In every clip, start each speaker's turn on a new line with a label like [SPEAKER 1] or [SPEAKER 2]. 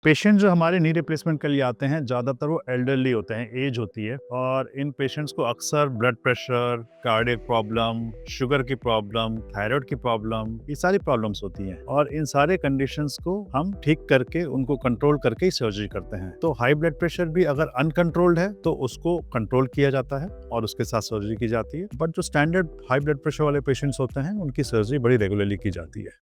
[SPEAKER 1] Patient जो हमारे knee replacement के लिए आते हैं, ज़्यादातर वो एल्डरली होते हैं, एज होती है और इन पेशेंट्स को अक्सर blood pressure, cardiac problem, sugar की प्रॉब्लम, थायराइड की प्रॉब्लम, ये सारी प्रॉब्लम्स होती हैं और इन सारे कंडीशंस को हम ठीक करके उनको कंट्रोल करके ही सर्जरी करते हैं। तो हाई ब्लड प्रेशर भी अगर अनकंट्रोल्ड है तो उसको कंट्रोल किया जाता है और उसके साथ सर्जरी की जाती है। बट जो स्टैंडर्ड हाई ब्लड प्रेशर वाले पेशेंट्स होते हैं, उनकी सर्जरी बड़ी रेगुलरली की जाती है।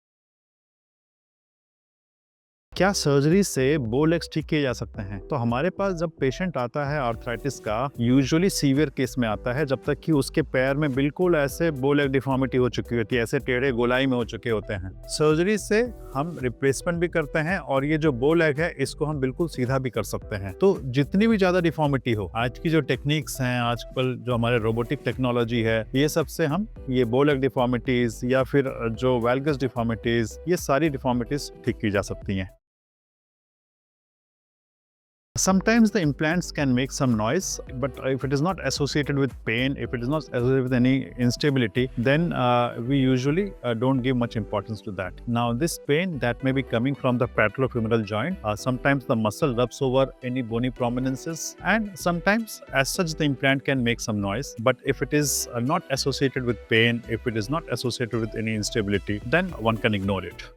[SPEAKER 1] क्या सर्जरी से बो लेग्स ठीक किए जा सकते हैं? तो हमारे पास जब पेशेंट आता है आर्थराइटिस का, यूजुअली सीवियर केस में आता है जब तक कि उसके पैर में बिल्कुल ऐसे बो लेग डिफॉर्मिटी हो चुकी होती है, ऐसे टेढ़े गोलाई में हो चुके होते हैं। सर्जरी से हम रिप्लेसमेंट भी करते हैं और ये जो बो लेग है इसको हम बिल्कुल सीधा भी कर सकते हैं। तो जितनी भी ज्यादा डिफॉर्मिटी हो, आज की जो टेक्निक्स हैं, आजकल जो हमारे रोबोटिक टेक्नोलॉजी है, ये सबसे हम ये बो लेग डिफॉर्मिटीज या फिर जो वैल्गस डिफॉर्मिटीज, ये सारी डिफॉर्मिटीज ठीक की जा सकती हैं। Sometimes the implants can make some noise, but if it is not associated with pain, if it is not associated with any instability, then we usually don't give much importance to that. Now, this pain that may be coming from the patellofemoral joint, sometimes the muscle rubs over any bony prominences, and sometimes, as such, the implant can make some noise. But if it is not associated with pain, if it is not associated with any instability, then one can ignore it.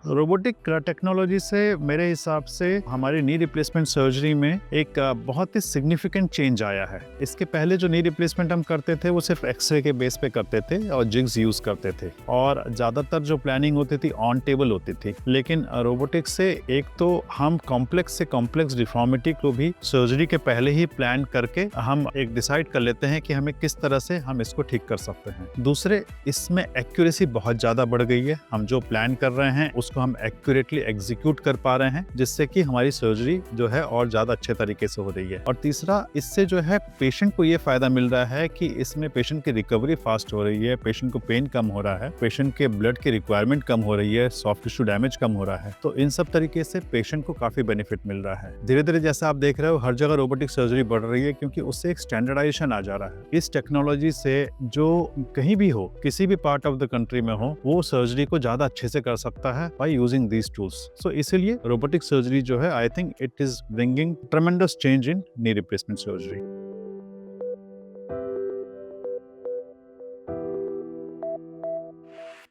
[SPEAKER 1] Robotic technology से मेरे हिसाब से हमारी knee replacement surgery में एक बहुत ही significant change आया है। इसके पहले जो नी रिप्लेसमेंट हम करते थे वो सिर्फ एक्सरे के बेस पे करते थे और जिग्स यूज करते थे और ज़्यादातर जो प्लानिंग होती थी ऑन टेबल होती थी। लेकिन रोबोटिक से एक तो हम कॉम्प्लेक्स से कॉम्प्लेक्स डिफॉर्मिटी को भी सर्जरी के पहले ही प्लान करके हम एक डिसाइड कर लेते हैं कि हमें किस तरह से हम इसको ठीक कर सकते हैं। दूसरे, इसमें एक्यूरेसी बहुत ज़्यादा बढ़ गई है। हम जो प्लान कर रहे हैं उसको हम एक्यूरेटली एग्जीक्यूट कर पा रहे हैं, जिससे कि हमारी सर्जरी जो है और ज्यादा अच्छे तरीके से हो रही है। और तीसरा, इससे जो है पेशेंट को ये फायदा मिल रहा है कि इसमें पेशेंट की रिकवरी फास्ट हो रही है, पेशेंट को पेन कम हो रहा है, पेशेंट के ब्लड की रिक्वायरमेंट कम हो रही है, सॉफ्ट टिश्यू डैमेज कम हो रहा है। तो इन सब तरीके से पेशेंट को काफी बेनिफिट मिल रहा है। धीरे धीरे जैसा आप देख रहे हो, हर जगह रोबोटिक सर्जरी बढ़ रही है क्योंकि उससे एक स्टैंडर्डाइजेशन आ जा रहा है। इस टेक्नोलॉजी से जो कहीं भी हो, किसी भी पार्ट ऑफ द कंट्री में हो, वो सर्जरी को ज्यादा अच्छे से कर सकता है बाय यूजिंग दीज टूल्स। सो इसीलिए रोबोटिक सर्जरी जो है, I think it is bringing ट्रेमेंडस change in knee replacement surgery.